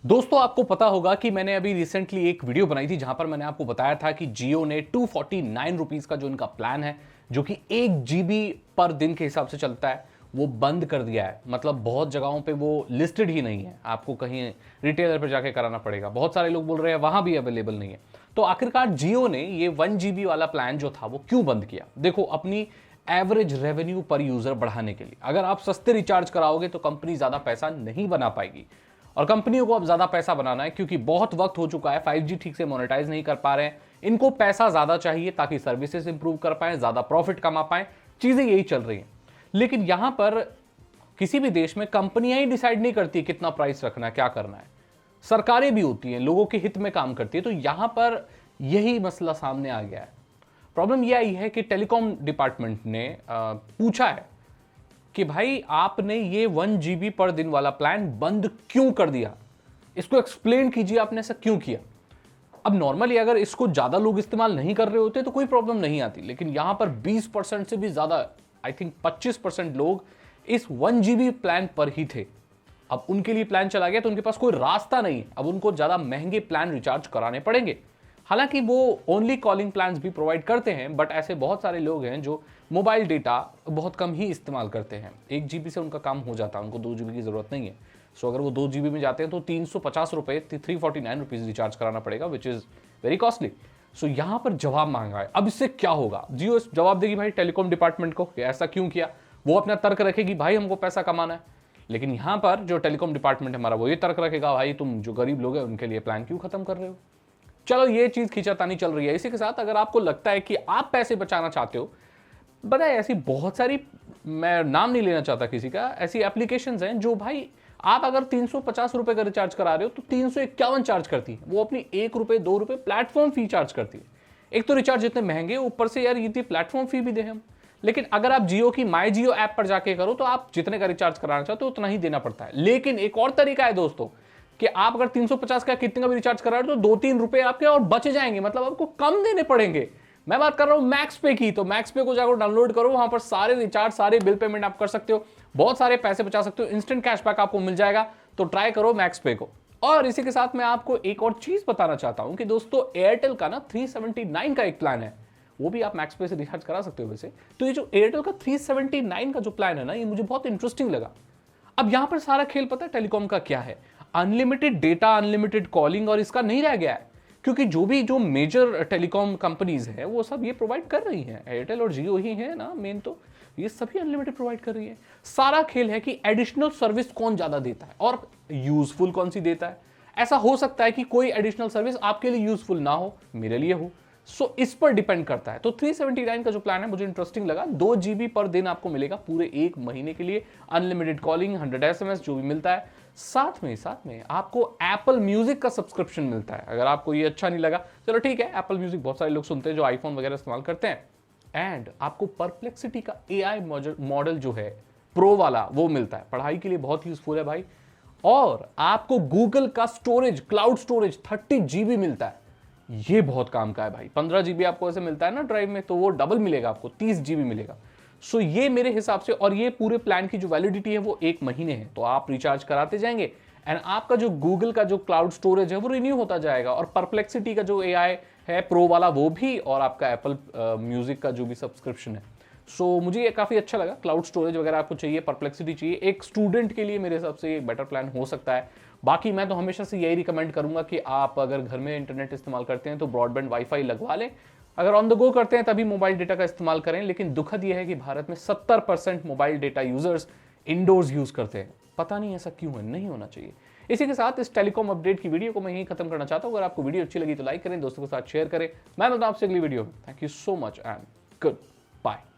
दोस्तों आपको पता होगा कि मैंने अभी रिसेंटली एक वीडियो बनाई थी जहां पर मैंने आपको बताया था कि जियो ने 249 रुपीज का जो इनका प्लान है, जो कि 1 GB पर दिन के हिसाब से चलता है, वो बंद कर दिया है। मतलब बहुत जगहों पे वो लिस्टेड ही नहीं है, आपको कहीं रिटेलर पर जाके कराना पड़ेगा। बहुत सारे लोग बोल रहे हैं वहां भी अवेलेबल नहीं है। तो आखिरकार जियो ने ये 1 GB वाला प्लान जो था वो क्यों बंद किया? देखो, अपनी एवरेज रेवेन्यू पर यूजर बढ़ाने के लिए। अगर आप सस्ते रिचार्ज कराओगे तो कंपनी ज्यादा पैसा नहीं बना पाएगी, और कंपनियों को अब ज्यादा पैसा बनाना है क्योंकि बहुत वक्त हो चुका है, 5G ठीक से मोनेटाइज नहीं कर पा रहे हैं। इनको पैसा ज्यादा चाहिए ताकि सर्विसेज इंप्रूव कर पाए, ज्यादा प्रॉफिट कमा पाए। चीजें यही चल रही हैं। लेकिन यहां पर किसी भी देश में कंपनियां ही डिसाइड नहीं करती कितना प्राइस रखना है, क्या करना है। सरकारें भी होती हैं, लोगों के हित में काम करती है। तो यहां पर यही मसला सामने आ गया है। प्रॉब्लम यह आई है कि टेलीकॉम डिपार्टमेंट ने पूछा है कि भाई आपने ये 1 GB पर दिन वाला प्लान बंद क्यों कर दिया, इसको एक्सप्लेन कीजिए, आपने ऐसा क्यों किया। अब नॉर्मली अगर इसको ज्यादा लोग इस्तेमाल नहीं कर रहे होते तो कोई प्रॉब्लम नहीं आती, लेकिन यहां पर 20% से भी ज्यादा, आई थिंक 25% लोग इस 1 GB प्लान पर ही थे। अब उनके लिए प्लान चला गया तो उनके पास कोई रास्ता नहीं है, अब उनको ज्यादा महंगे प्लान रिचार्ज कराने पड़ेंगे। हालांकि वो ओनली कॉलिंग प्लान्स भी प्रोवाइड करते हैं, बट ऐसे बहुत सारे लोग हैं जो मोबाइल डेटा बहुत कम ही इस्तेमाल करते हैं। 1 GB से उनका काम हो जाता है, उनको 2 GB की जरूरत नहीं है। सो अगर वो 2 GB में जाते हैं तो 350 रुपए, 349 रुपीज रिचार्ज कराना पड़ेगा, विच इज वेरी कॉस्टली। सो यहां पर जवाब मांगा है। अब इससे क्या होगा? जियो जवाब देगी भाई टेलीकॉम डिपार्टमेंट को कि ऐसा क्यों किया। वो अपना तर्क रखेगी, भाई हमको पैसा कमाना है। लेकिन यहां पर जो टेलीकॉम डिपार्टमेंट है हमारा, वो ये तर्क रखेगा, भाई तुम जो गरीब लोग हैं उनके लिए प्लान क्यों खत्म कर रहे हो। चलो ये चीज खींचातानी चल रही है। इसी के साथ अगर आपको लगता है कि आप पैसे बचाना चाहते हो, बताए ऐसी बहुत सारी, मैं नाम नहीं लेना चाहता किसी का, ऐसी एप्लीकेशंस हैं जो भाई आप अगर 350 रुपए का रिचार्ज करा रहे हो तो 351 चार्ज करती है। वो अपनी 1 रुपए 2 रुपए प्लेटफॉर्म फी चार्ज करती है। एक तो रिचार्ज इतने महंगे, ऊपर से यार ये प्लेटफॉर्म फी भी दे हम। लेकिन अगर आप जियो की माई जियो ऐप पर जाके करो तो आप जितने का रिचार्ज कराना चाहते हो उतना ही देना पड़ता है। लेकिन एक और तरीका है दोस्तों, कि आप अगर 350 का कितने का भी रिचार्ज करा रहे हो तो 2-3 रुपए आपके और बच जाएंगे, मतलब आपको कम देने पड़ेंगे। मैं बात कर रहा हूं मैक्स पे की। तो मैक्स पे को जाकर डाउनलोड करो, वहां पर सारे रिचार्ज, सारे बिल पेमेंट आप कर सकते हो, बहुत सारे पैसे बचा सकते हो, इंस्टेंट कैशबैक आपको मिल जाएगा। तो ट्राई करो मैक्स पे को। और इसी के साथ मैं आपको एक और चीज बताना चाहता हूं कि दोस्तों एयरटेल का ना 379 का एक प्लान है, वो भी आप मैक्स पे से रिचार्ज करा सकते हो वैसे। तो ये जो एयरटेल का 379 का जो प्लान है ना, ये मुझे बहुत इंटरेस्टिंग लगा। अब यहां पर सारा खेल पता है टेलीकॉम का क्या है? अनलिमिटेड डेटा, अनलिमिटेड कॉलिंग, और इसका नहीं रह गया है क्योंकि जो मेजर टेलीकॉम कंपनीज हैं वो सब ये प्रोवाइड कर रही हैं। एयरटेल और जियो ही है ना मेन, तो ये सभी अनलिमिटेड प्रोवाइड कर रही है। सारा खेल है कि एडिशनल सर्विस कौन ज्यादा देता है और यूजफुल कौन सी देता है। ऐसा हो सकता है कि कोई एडिशनल सर्विस आपके लिए यूजफुल ना हो, मेरे लिए हो। सो इस पर डिपेंड करता है। तो 379 का जो प्लान है मुझे इंटरेस्टिंग लगा। 2 GB पर दिन आपको मिलेगा पूरे 1 महीने के लिए, अनलिमिटेड कॉलिंग, 100 SMS जो भी मिलता है। साथ में आपको एप्पल म्यूजिक का सब्सक्रिप्शन मिलता है। अगर आपको ये अच्छा नहीं लगा, चलो ठीक है, एप्पल म्यूजिक बहुत सारे लोग सुनते हैं जो आईफोन वगैरह इस्तेमाल करते हैं। एंड आपको परप्लेक्सिटी का AI मॉडल जो है प्रो वाला, वो मिलता है, पढ़ाई के लिए बहुत यूजफुल है भाई। और आपको गूगल का स्टोरेज, क्लाउड स्टोरेज 30 GB मिलता है। ये बहुत काम का है भाई। 15 GB आपको ऐसे मिलता है ना ड्राइव में, तो वो डबल मिलेगा आपको, 30 GB मिलेगा। सो ये मेरे हिसाब से, और ये पूरे प्लान की जो वैलिडिटी है वो 1 महीने है। तो आप रिचार्ज कराते जाएंगे एंड आपका जो गूगल का जो क्लाउड स्टोरेज है वो रिन्यू होता जाएगा, और परप्लेक्सिटी का जो AI है प्रो वाला वो भी, और आपका एप्पल म्यूजिक का जो भी सब्सक्रिप्शन है। सो मुझे ये काफी अच्छा लगा। क्लाउड स्टोरेज वगैरह आपको चाहिए, परप्लेक्सिटी चाहिए, एक स्टूडेंट के लिए मेरे हिसाब से ये बेटर प्लान हो सकता है। बाकी मैं तो हमेशा से यही रिकमेंड करूंगा कि आप अगर घर में इंटरनेट इस्तेमाल करते हैं तो ब्रॉडबैंड वाईफाई लगवा लें। अगर ऑन द गो करते हैं तभी मोबाइल डेटा का इस्तेमाल करें। लेकिन दुखद यह है कि भारत में 70% mobile data users indoors use करते हैं। पता नहीं ऐसा क्यों है, नहीं होना चाहिए। इसी के साथ इस टेलीकॉम अपडेट की वीडियो को मैं यहीं खत्म करना चाहता हूं। अगर आपको वीडियो अच्छी लगी तो लाइक करें, दोस्तों के साथ शेयर करें। मैं मिलता हूं आपसे अगली वीडियो में। Thank you so much and good bye.